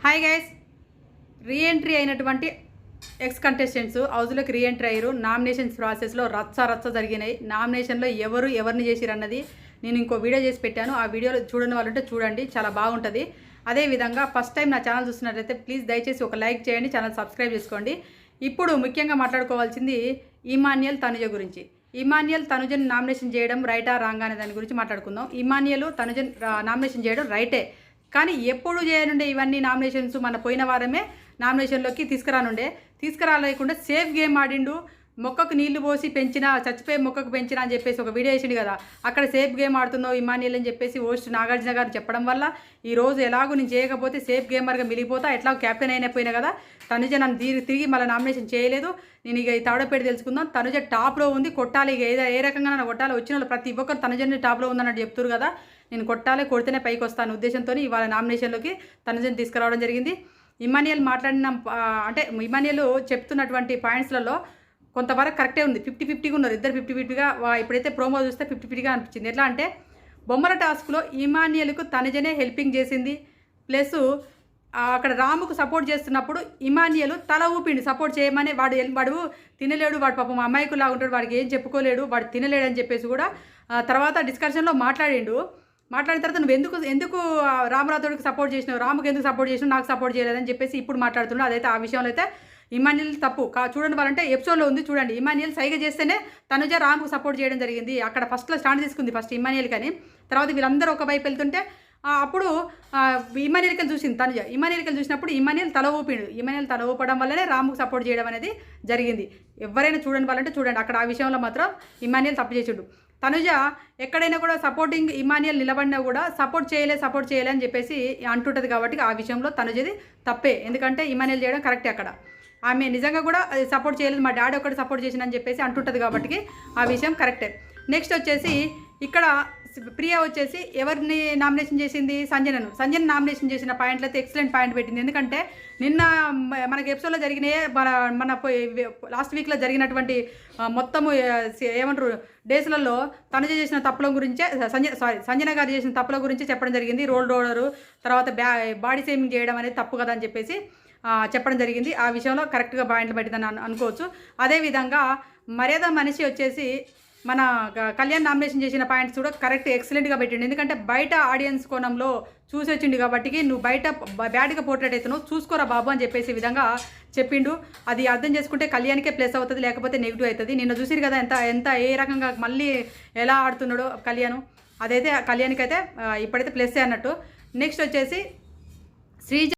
Hi guys, reentry అయినటువంటి X contestants హౌస్లోకి reentry అయ్యారు. నామినేషన్స్ ప్రాసెస్లో రచ్చ జరిగినాయి. నామినేషన్లో ఎవరిని చేసిరు అన్నది నేను ఇంకో వీడియో చేసి పెట్టాను. ఆ వీడియోలో చూడని వాళ్ళంటే చూడండి, చాలా బాగుంటుంది. అదేవిధంగా ఫస్ట్ టైం నా ఛానల్ చూస్తున్నట్లయితే ప్లీజ్ దయచేసి ఒక లైక్ చేయండి, ఛానల్ సబ్స్క్రైబ్ చేసుకోండి. ఇప్పుడు ముఖ్యంగా మాట్లాడుకోవాల్సింది ఇమాన్యుయల్ తనుజ గురించి. ఇమాన్యుయల్ తనుజని నామినేషన్ చేయడం రైటా రాంగా అనే దాని గురించి మాట్లాడుకుందాం. ఇమాన్యుయల్ తనుజని నామినేషన్ చేయడం రైటే, కానీ ఎప్పుడు చేయనుండే ఇవన్నీ నామినేషన్స్ మన పోయిన వారమే నామినేషన్లోకి తీసుకురాలేకుండా సేఫ్ గేమ్ ఆడిండు. మొక్కకు నీళ్లు పోసి పెంచినా, చచ్చిపోయే మొక్కకు పెంచినా అని చెప్పేసి ఒక వీడియో వేసిండు కదా. అక్కడ సేఫ్ గేమ్ ఆడుతున్నావు ఇమాన్యుయల్ అని చెప్పేసి హోస్ట్ నాగార్జున గారు చెప్పడం వల్ల ఈరోజు ఎలాగో నేను చేయకపోతే సేఫ్ గేమర్గా మిగిలిపోతా, ఎట్లాగో క్యాప్టెన్ అయిపోయినా కదా. తనుజ నన్ను తిరిగి మళ్ళీ నామినేషన్ చేయలేదు. నేను ఇక ఈ తాడపేట తెలుసుకుందాం. తనుజ టాప్లో ఉంది, కొట్టాలి. ఇక ఏ రకంగా నన్ను కొట్టాలి, వచ్చిన వాళ్ళు ప్రతి ఒక్కరు తనుజని టాప్లో ఉందన్నట్టు చెప్తున్నారు కదా. నేను కొట్టాలి, కొడితేనే పైకి వస్తాను ఉద్దేశంతో ఇవాళ నామినేషన్లోకి తనుజని తీసుకురావడం జరిగింది. ఇమాన్యుయల్ మాట్లాడిన ఇమాన్యుయల్ చెప్తున్నటువంటి పాయింట్స్లలో కొంతవరకు కరెక్టే ఉంది. 50-50గా ఉన్నారు ఇద్దరు, 50-50గా. ఇప్పుడైతే ప్రోమో చూస్తే 50-50గా అనిపించింది. ఎట్లా అంటే బొమ్మల టాస్క్లో ఇమాన్యుయల్కు తనుజనే హెల్పింగ్ చేసింది. ప్లస్ అక్కడ రాముకు సపోర్ట్ చేస్తున్నప్పుడు ఇమాన్యుయల్ తల ఊపిండి సపోర్ట్ చేయమని. వాడు తినలేడు, వాడు పాపం అమ్మాయికులా ఉంటాడు, వాడికి ఏం చెప్పుకోలేడు, వాడు తినలేడు అని చెప్పేసి కూడా తర్వాత డిస్కషన్లో మాట్లాడిన తర్వాత నువ్వు ఎందుకు రామరాథోడికి సపోర్ట్ చేసినావు, రాముకి ఎందుకు సపోర్ట్ చేసినావు, నాకు సపోర్ట్ చేయలేదని చెప్పేసి ఇప్పుడు మాట్లాడుతున్నాడు. అదైతే ఆ విషయంలో అయితే ఇమాన్యుయల్ తప్పు చూడండి. వాళ్ళంటే ఎపిసోడ్లో ఉంది చూడండి. ఇమాన్యుయల్ సైగ చేస్తేనే తనుజ రాముకు సపోర్ట్ చేయడం జరిగింది. అక్కడ ఫస్ట్లో స్టాండ్ తీసుకుంది ఫస్ట్ ఇమాన్యుయల్, కానీ తర్వాత వీళ్ళందరూ ఒక వైపు వెళ్తుంటే అప్పుడు ఇమాన్యుయల్కి చూసింది తనుజ. ఇమాన్యుయల్కి చూసినప్పుడు ఇమాన్యుయల్ తల ఊపడం వల్లనే రాముకు సపోర్ట్ చేయడం అనేది జరిగింది. ఎవరైనా చూడండి వాళ్ళంటే చూడండి. అక్కడ ఆ విషయంలో మాత్రం ఇమాన్యుయల్ తప్పు చేసిండు. తనుజ ఎక్కడైనా కూడా సపోర్టింగ్ ఇమాన్యుయల్ నిలబడినా కూడా సపోర్ట్ చేయలే అని చెప్పేసి అంటుంటుంది. కాబట్టి ఆ విషయంలో తనుజది తప్పే, ఎందుకంటే ఇమాన్యుయల్ చేయడం కరెక్టే. అక్కడ ఆమె నిజంగా కూడా సపోర్ట్ చేయలేదు, మా డాడీ ఒక్కటి సపోర్ట్ చేసిందని చెప్పేసి అంటుంటుంది. కాబట్టి ఆ విషయం కరెక్టే. నెక్స్ట్ వచ్చేసి ఇక్కడ ప్రియా వచ్చేసి ఎవరిని నామినేషన్ చేసింది, సంజన నామినేషన్ చేసిన పాయింట్లు అయితే ఎక్సలెంట్ పాయింట్ పెట్టింది. ఎందుకంటే నిన్న మనకి ఎపిసోడ్లో జరిగినాయే, మన లాస్ట్ వీక్లో జరిగినటువంటి మొత్తము ఏమంటారు డేస్లలో తనుజ చేసిన తప్పుల గురించే సంజన గారు చేసిన తప్పుల గురించి చెప్పడం జరిగింది. రోల్ రోలరు తర్వాత బాడీ షేమింగ్ చేయడం అనేది తప్పు కదా అని చెప్పేసి చెప్పడం జరిగింది. ఆ విషయంలో కరెక్ట్గా పాయింట్లు పెట్టిందని అనుకోవచ్చు. అదేవిధంగా మర్యాద మనిషి వచ్చేసి మన కళ్యాణ్ నామినేషన్ చేసిన పాయింట్స్ కూడా కరెక్ట్ ఎక్సలెంట్గా పెట్టిండు. ఎందుకంటే బయట ఆడియన్స్ కోణంలో చూసి వచ్చిండు కాబట్టి నువ్వు బయట బ్యాడ్గా పోర్ట్రేట్ అవుతున్నావు, చూసుకోరా బాబు అని చెప్పేసి విధంగా చెప్పిండు. అది అర్థం చేసుకుంటే కళ్యాణ్కే ప్లస్ అవుతుంది, లేకపోతే నెగిటివ్ అవుతుంది. నిన్న చూసిరు కదా ఎంత ఏ రకంగా మళ్ళీ ఎలా ఆడుతున్నాడో కళ్యాణ్. అదైతే కళ్యాణ్కి అయితే ఇప్పుడైతే ప్లస్సే అన్నట్టు. నెక్స్ట్ వచ్చేసి శ్రీజ